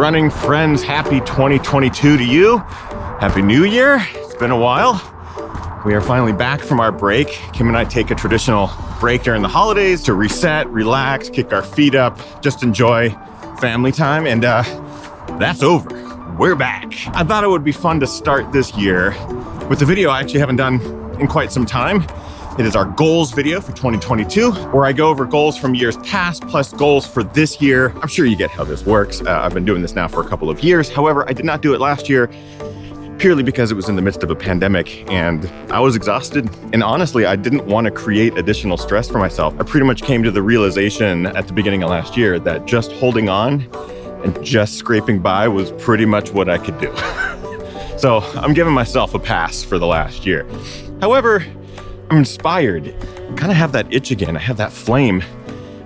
running friends, happy 2022 to you. Happy New Year. It's been a while. We are finally back from our break. Kim and I take a traditional break during the holidays to reset, relax, kick our feet up, just enjoy family time, and that's over. We're back. I thought it would be fun to start this year with a video I actually haven't done in quite some time. It is our goals video for 2022, where I go over goals from years past plus goals for this year. I'm sure you get how this works. I've been doing this now for a couple of years. However, I did not do it last year purely because it was in the midst of a pandemic and I was exhausted. And honestly, I didn't want to create additional stress for myself. I pretty much came to the realization at the beginning of last year that just holding on and just scraping by was pretty much what I could do. So I'm giving myself a pass for the last year. However, I'm inspired. I kind of have that itch again. I have that flame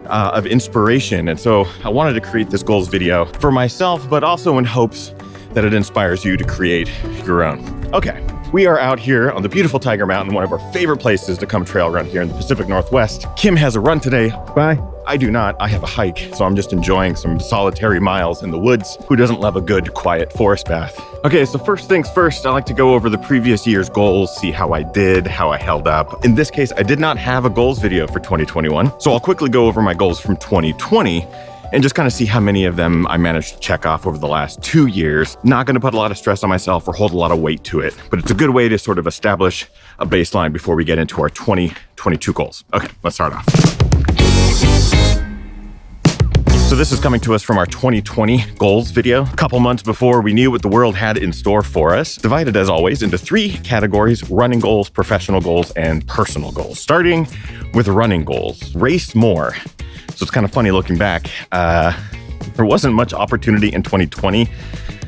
of inspiration. And so I wanted to create this goals video for myself, but also in hopes that it inspires you to create your own. Okay, we are out here on the beautiful Tiger Mountain, one of our favorite places to come trail run here in the Pacific Northwest. Kim has a run today. Bye. I do not. I have a hike, so I'm just enjoying some solitary miles in the woods. Who doesn't love a good, quiet forest bath? Okay, so first things first, I like to go over the previous year's goals, see how I did, how I held up. In this case, I did not have a goals video for 2021, so I'll quickly go over my goals from 2020 and just kind of see how many of them I managed to check off over the last 2 years. Not gonna put a lot of stress on myself or hold a lot of weight to it, but it's a good way to sort of establish a baseline before we get into our 2022 goals. Okay, let's start off. So this is coming to us from our 2020 goals video, a couple months before we knew what the world had in store for us, divided as always into 3 categories: running goals, professional goals, and personal goals. Starting with running goals, race more. So it's kind of funny looking back. There wasn't much opportunity in 2020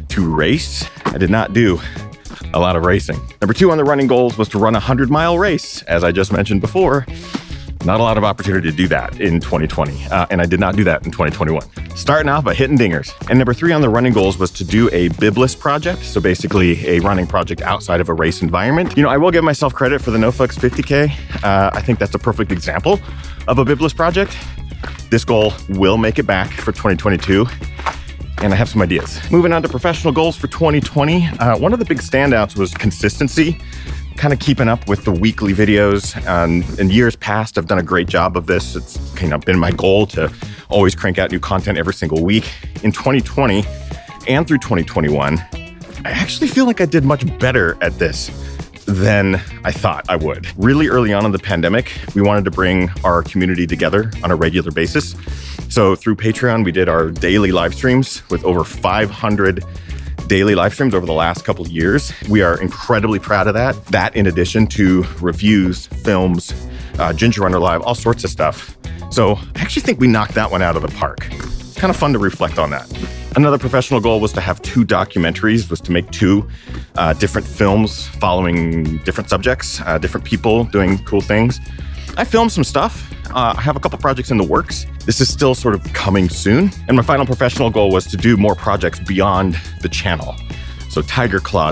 to race. I did not do a lot of racing. Number 2 on the running goals was to run a 100-mile race. As I just mentioned before, not a lot of opportunity to do that in 2020, and I did not do that in 2021. Starting off by hitting dingers. And number 3 on the running goals was to do a BIB-LESS project, so basically a running project outside of a race environment. You know, I will give myself credit for the No Fucks 50K. I think that's a perfect example of a BIB-LESS project. This goal will make it back for 2022, and I have some ideas. Moving on to professional goals for 2020, one of the big standouts was consistency. Kind of keeping up with the weekly videos. In years past, I've done a great job of this. It's kind of been my goal to always crank out new content every single week. In 2020 and through 2021, I actually feel like I did much better at this than I thought I would. Really early on in the pandemic, we wanted to bring our community together on a regular basis. So through Patreon, we did our daily live streams with over 500 daily live streams over the last couple of years. We are incredibly proud of that. That in addition to reviews, films, Ginger Runner Live, all sorts of stuff. So I actually think we knocked that one out of the park. Kind of fun to reflect on that. Another professional goal was to have 2 documentaries, was to make 2 different films following different subjects, different people doing cool things. I filmed some stuff. I have a couple projects in the works. This is still sort of coming soon. And my final professional goal was to do more projects beyond the channel. So Tiger Claw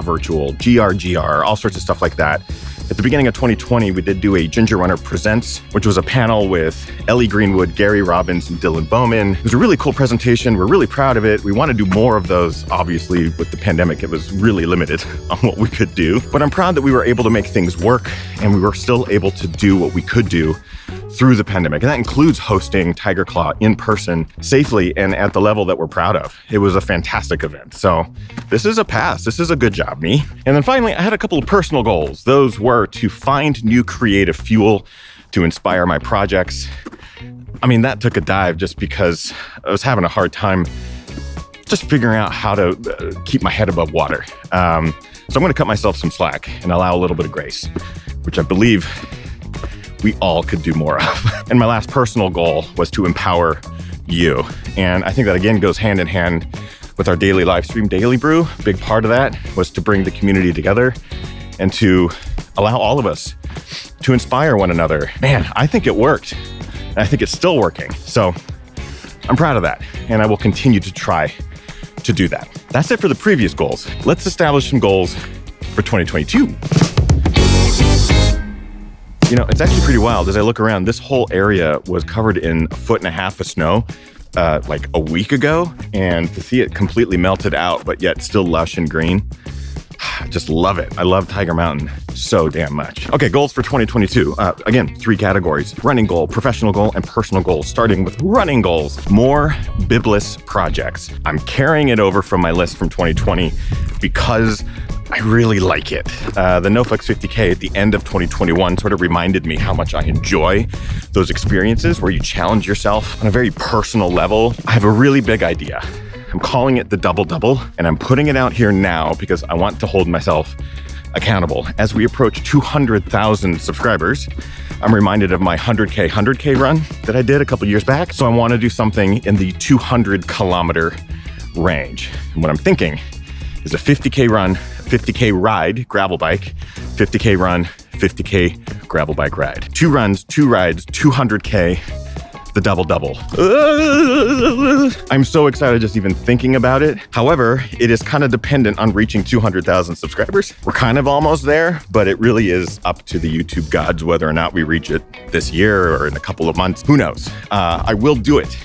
Virtual, GR, all sorts of stuff like that. At the beginning of 2020, we did do a Ginger Runner Presents, which was a panel with Ellie Greenwood, Gary Robbins, and Dylan Bowman. It was a really cool presentation. We're really proud of it. We want to do more of those. Obviously, with the pandemic, it was really limited on what we could do. But I'm proud that we were able to make things work, and we were still able to do what we could do through the pandemic. And that includes hosting Tiger Claw in person safely and at the level that we're proud of. It was a fantastic event. So this is a pass. This is a good job, me. And then finally, I had a couple of personal goals. Those were to find new creative fuel to inspire my projects. I mean, that took a dive just because I was having a hard time just figuring out how to keep my head above water. So I'm going to cut myself some slack and allow a little bit of grace, which I believe we all could do more of. And my last personal goal was to empower you. And I think that again goes hand in hand with our daily live stream, Daily Brew. A big part of that was to bring the community together and to allow all of us to inspire one another. Man, I think it worked. And I think it's still working. So I'm proud of that. And I will continue to try to do that. That's it for the previous goals. Let's establish some goals for 2022. You know, it's actually pretty wild. As I look around, this whole area was covered in 1.5 feet of snow like a week ago, and to see it completely melted out, but yet still lush and green. I just love it. I love Tiger Mountain so damn much. Okay, goals for 2022. Again, 3 categories: running goal, professional goal, and personal goals. Starting with running goals, more BIB-LESS projects. I'm carrying it over from my list from 2020 because I really like it. The NoFlex 50K at the end of 2021 sort of reminded me how much I enjoy those experiences where you challenge yourself on a very personal level. I have a really big idea. I'm calling it the double-double, and I'm putting it out here now because I want to hold myself accountable. As we approach 200,000 subscribers, I'm reminded of my 100K run that I did a couple years back. So I want to do something in the 200-kilometer range. And what I'm thinking is a 50K run, 50K ride, gravel bike, 50K run, 50K gravel bike ride. 2 runs, 2 rides, 200K, the double-double. I'm so excited just even thinking about it. However, it is kind of dependent on reaching 200,000 subscribers. We're kind of almost there, but it really is up to the YouTube gods whether or not we reach it this year or in a couple of months. Who knows? I will do it.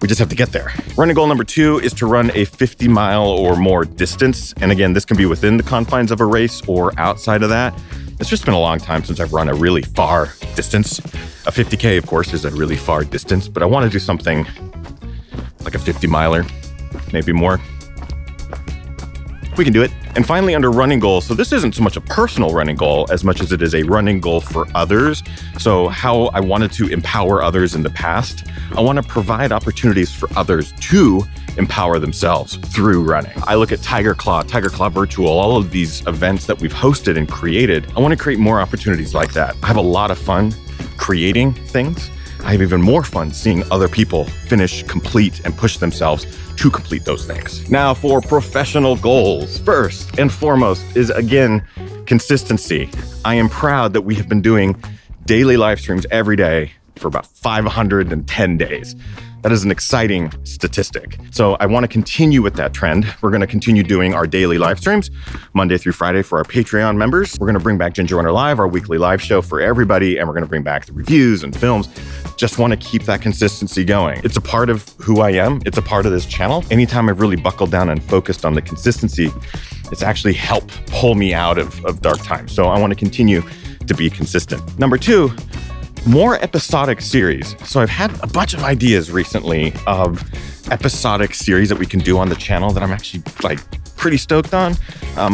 We just have to get there. Running goal number 2 is to run a 50-mile or more distance. And again, this can be within the confines of a race or outside of that. It's just been a long time since I've run a really far distance. A 50K, of course, is a really far distance, but I want to do something like a 50-miler, maybe more. We can do it. And finally, under running goals, so this isn't so much a personal running goal as much as it is a running goal for others. So how I wanted to empower others in the past, I want to provide opportunities for others to empower themselves through running. I look at Tiger Claw Virtual, all of these events that we've hosted and created. I want to create more opportunities like that. I have a lot of fun creating things. I have even more fun seeing other people finish, complete, and push themselves to complete those things. Now for professional goals, first and foremost is, again, consistency. I am proud that we have been doing daily live streams every day for about 510 days. That is an exciting statistic. So I want to continue with that trend. We're going to continue doing our daily live streams Monday through Friday for our Patreon members. We're going to bring back Ginger Runner Live, our weekly live show for everybody, and we're going to bring back the reviews and films. Just want to keep that consistency going. It's a part of who I am. It's a part of this channel. Anytime I've really buckled down and focused on the consistency, it's actually helped pull me out of dark times. So I want to continue to be consistent. Number 2, more episodic series. So I've had a bunch of ideas recently of episodic series that we can do on the channel that I'm actually like pretty stoked on.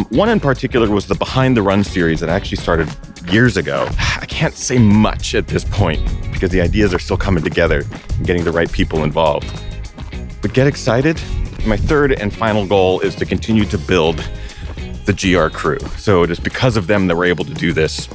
One in particular was the Behind the Run series that I actually started years ago. I can't say much at this point because the ideas are still coming together and getting the right people involved. But get excited. My 3rd and final goal is to continue to build the GR crew. So it is because of them that we're able to do this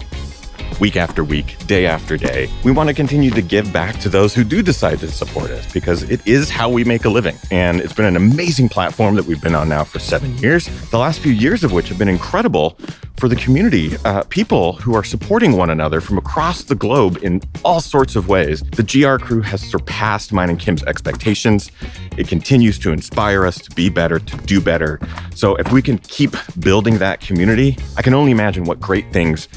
week after week, day after day. We want to continue to give back to those who do decide to support us because it is how we make a living. And it's been an amazing platform that we've been on now for 7 years, the last few years of which have been incredible for the community, people who are supporting one another from across the globe in all sorts of ways. The GR crew has surpassed mine and Kim's expectations. It continues to inspire us to be better, to do better. So if we can keep building that community, I can only imagine what great things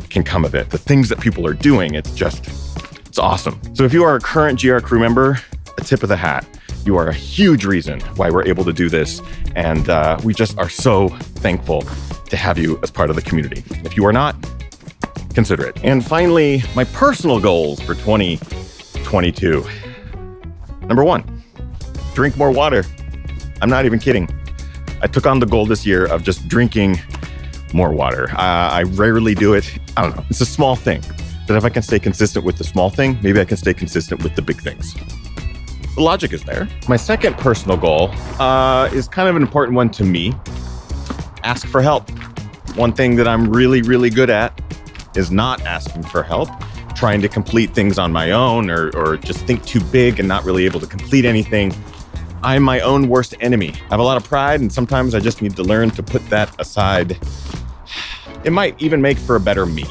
can come of it. The things that people are doing, it's awesome. So if you are a current GR crew member, a tip of the hat. You are a huge reason why we're able to do this. And we just are so thankful to have you as part of the community. If you are not, consider it. And finally, my personal goals for 2022. Number 1, drink more water. I'm not even kidding. I took on the goal this year of just drinking more water. I rarely do it. I don't know. It's a small thing. But if I can stay consistent with the small thing, maybe I can stay consistent with the big things. The logic is there. My second personal goal is kind of an important one to me. Ask for help. One thing that I'm really, really good at is not asking for help, trying to complete things on my own or just think too big and not really able to complete anything. I'm my own worst enemy. I have a lot of pride and sometimes I just need to learn to put that aside. It might even make for a better me.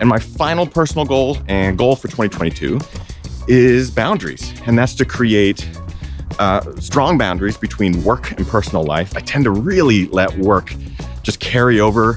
And my final personal goal and goal for 2022 is boundaries. And that's to create strong boundaries between work and personal life. I tend to really let work just carry over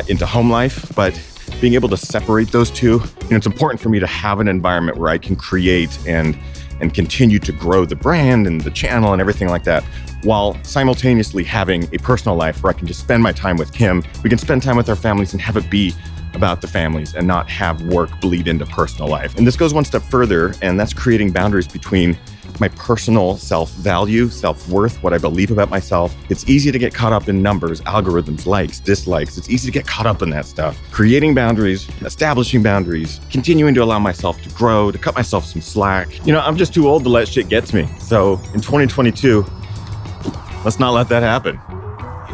into home life, but being able to separate those two, it's important for me to have an environment where I can create and and continue to grow the brand and the channel and everything like that, while simultaneously having a personal life where I can just spend my time with Kim. We can spend time with our families and have it be about the families and not have work bleed into personal life. And this goes one step further, and that's creating boundaries between my personal self-value, self-worth, what I believe about myself. It's easy to get caught up in numbers, algorithms, likes, dislikes. It's easy to get caught up in that stuff. Creating boundaries, establishing boundaries, continuing to allow myself to grow, to cut myself some slack. You know, I'm just too old to let shit get to me. So in 2022, let's not let that happen.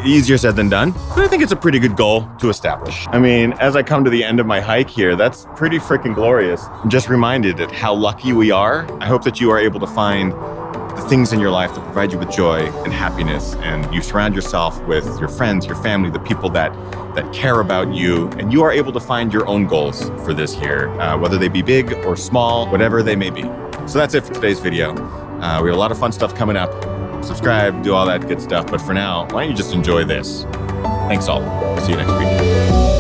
Easier said than done, but I think it's a pretty good goal to establish. I mean, as I come to the end of my hike here, that's pretty freaking glorious. I'm just reminded of how lucky we are. I hope that you are able to find the things in your life that provide you with joy and happiness, and you surround yourself with your friends, your family, the people that care about you, and you are able to find your own goals for this year, whether they be big or small, whatever they may be. So that's it for today's video. We have a lot of fun stuff coming up. Subscribe, do all that good stuff. But for now, why don't you just enjoy this? Thanks all. See you next week.